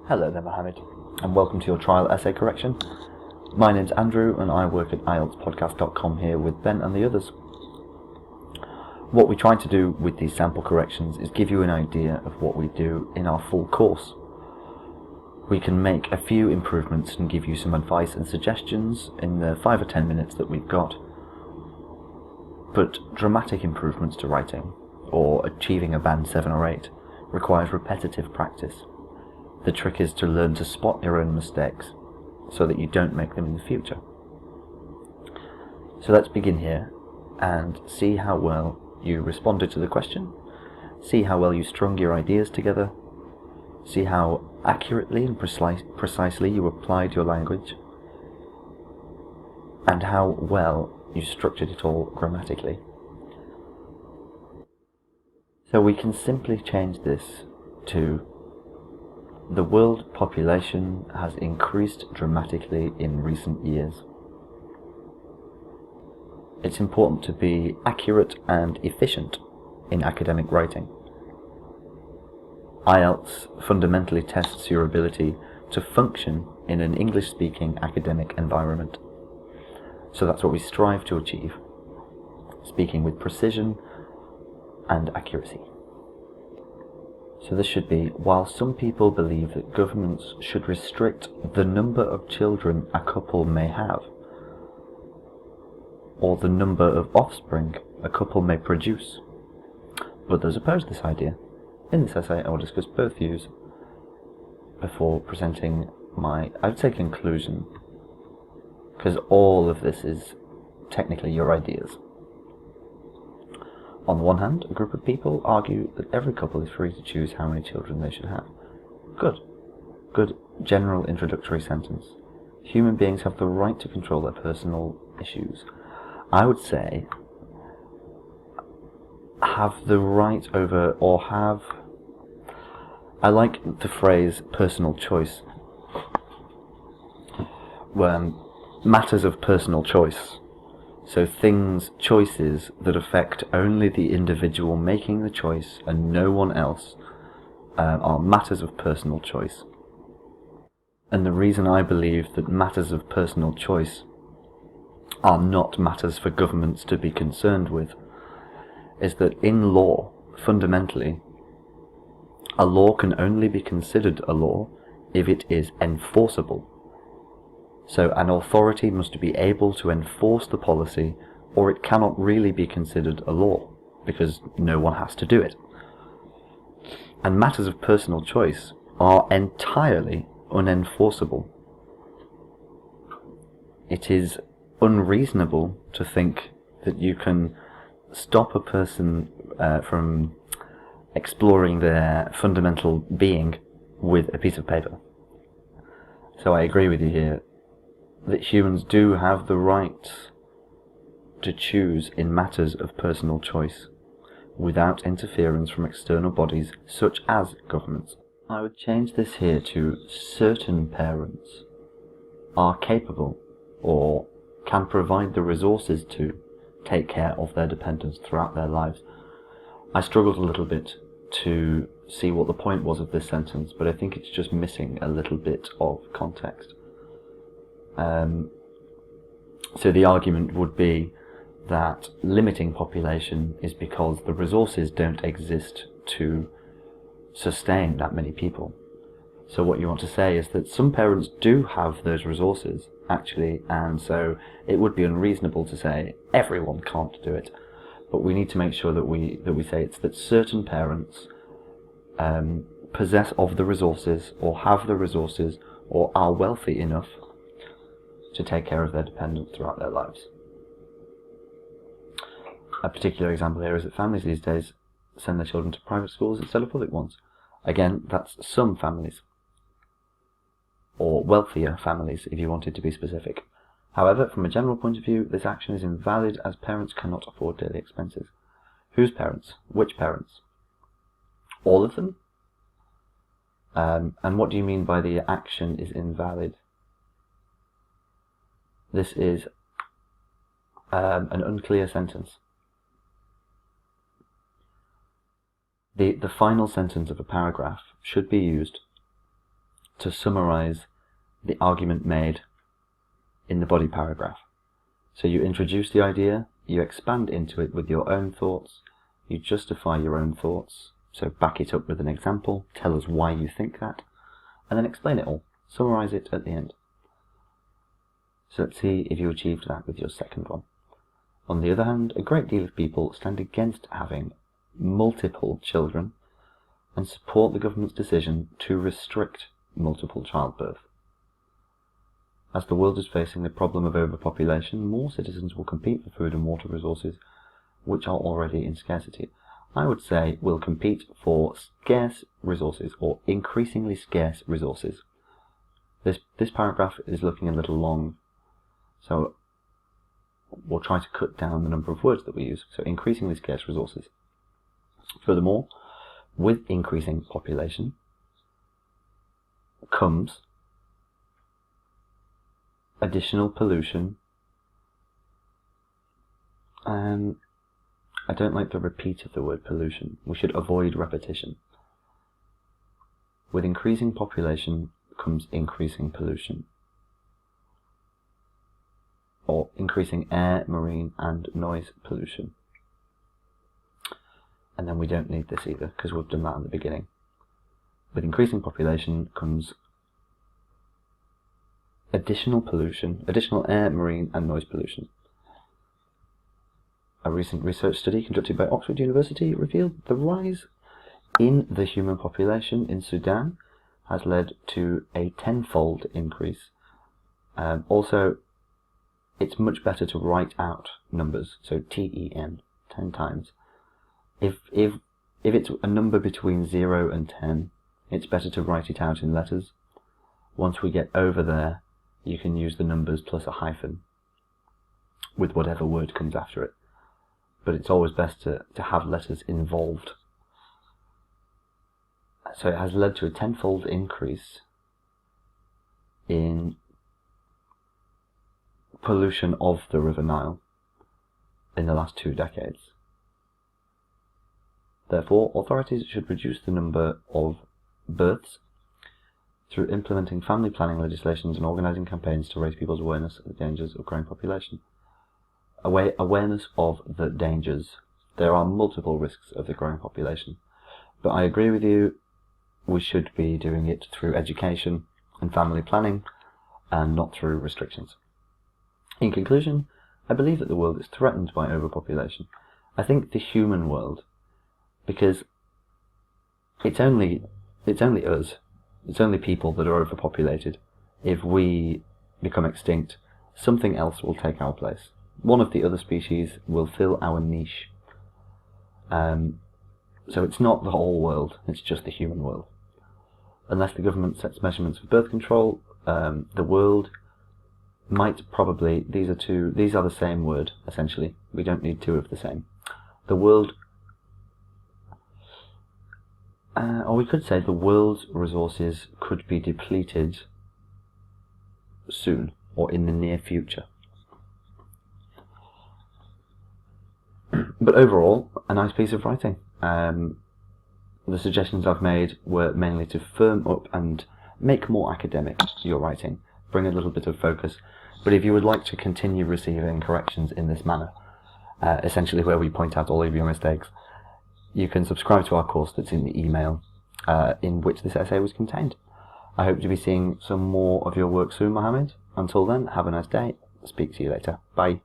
Hello there, Mohamed, and welcome to your trial essay correction. My name's Andrew, and I work at IELTSpodcast.com here with Ben and the others. What we try to do with these sample corrections is give you an idea of what we do in our full course. We can make a few improvements and give you some advice and suggestions in the 5 or 10 minutes that we've got. But dramatic improvements to writing, or achieving a band 7 or 8, requires repetitive practice. The trick is to learn to spot your own mistakes so that you don't make them in the future. So let's begin here and see how well you responded to the question, see how well you strung your ideas together, see how accurately and precisely you applied your language, and how well you structured it all grammatically. So we can simply change this to: the world population has increased dramatically in recent years. It's important to be accurate and efficient in academic writing. IELTS fundamentally tests your ability to function in an English-speaking academic environment. So that's what we strive to achieve, speaking with precision and accuracy. So this should be: while some people believe that governments should restrict the number of children a couple may have, or the number of offspring a couple may produce, others oppose this idea. In this essay I will discuss both views before presenting my, I would say, conclusion, because all of this is technically your ideas. On the one hand, a group of people argue that every couple is free to choose how many children they should have. Good general introductory sentence. Human beings have the right to control their personal issues. I would say have the right over, or have, I like the phrase personal choice. Matters of personal choice. So choices that affect only the individual making the choice and no one else are matters of personal choice. And the reason I believe that matters of personal choice are not matters for governments to be concerned with is that in law, fundamentally, a law can only be considered a law if it is enforceable. So an authority must be able to enforce the policy, or it cannot really be considered a law, because no one has to do it. And matters of personal choice are entirely unenforceable. It is unreasonable to think that you can stop a person from exploring their fundamental being with a piece of paper. So I agree with you here that humans do have the right to choose in matters of personal choice without interference from external bodies such as governments. I would change this here to: certain parents are capable or can provide the resources to take care of their dependents throughout their lives. I struggled a little bit to see what the point was of this sentence, but I think it's just missing a little bit of context. So the argument would be that limiting population is because the resources don't exist to sustain that many people. So what you want to say is that some parents do have those resources, actually, and so it would be unreasonable to say everyone can't do it. But we need to make sure that we say it's that certain parents possess of the resources, or have the resources, or are wealthy enough to take care of their dependents throughout their lives. A particular example here is that families these days send their children to private schools instead of public ones. Again, that's some families, or wealthier families if you wanted to be specific. However, from a general point of view, this action is invalid as parents cannot afford daily expenses. Whose parents? Which parents? All of them? And what do you mean by the action is invalid? This is an unclear sentence. The final sentence of a paragraph should be used to to summarize the argument made in the body paragraph. So you introduce the idea, you expand into it with your own thoughts, you justify your own thoughts, so back it up with an example, tell us why you think that, and then explain it all, summarize it at the end. So let's see if you achieved that with your second one. On the other hand, a great deal of people stand against having multiple children and support the government's decision to restrict multiple childbirth. As the world is facing the problem of overpopulation, more citizens will compete for food and water resources which are already in scarcity. I would say will compete for scarce resources, or increasingly scarce resources. This paragraph is looking a little long, so we'll try to cut down the number of words that we use. So increasingly scarce resources. Furthermore, with increasing population comes additional pollution. I don't like the repeat of the word pollution. We should avoid repetition. With increasing population comes increasing pollution, or increasing air, marine and noise pollution. And then we don't need this either, because we've done that at the beginning. With increasing population comes additional pollution, additional air, marine and noise pollution. A recent research study conducted by Oxford University revealed the rise in the human population in Sudan has led to a 10-fold increase. Also, it's much better to write out numbers, so TEN, 10 times. If it's a number between 0 and 10, it's better to write it out in letters. Once we get over there, you can use the numbers plus a hyphen with whatever word comes after it. But it's always best to have letters involved. So it has led to a 10-fold increase in pollution of the River Nile in the last 2 decades. Therefore, authorities should reduce the number of births through implementing family planning legislations and organising campaigns to raise people's awareness of the dangers of growing population. Awareness of the dangers. There are multiple risks of the growing population, but I agree with you, we should be doing it through education and family planning and not through restrictions. In conclusion, I believe that the world is threatened by overpopulation. I think the human world, because it's only us, it's only people that are overpopulated. If we become extinct, something else will take our place. One of the other species will fill our niche. So it's not the whole world, it's just the human world. Unless the government sets measurements for birth control, the world might probably, these are the same word, essentially. We don't need two of the same. The world, or we could say the world's resources could be depleted soon, or in the near future. But overall, a nice piece of writing. The suggestions I've made were mainly to firm up and make more academic your writing, bring a little bit of focus. But if you would like to continue receiving corrections in this manner, essentially where we point out all of your mistakes, you can subscribe to our course that's in the email in which this essay was contained. I hope to be seeing some more of your work soon, Mohamed. Until then, have a nice day. Speak to you later. Bye.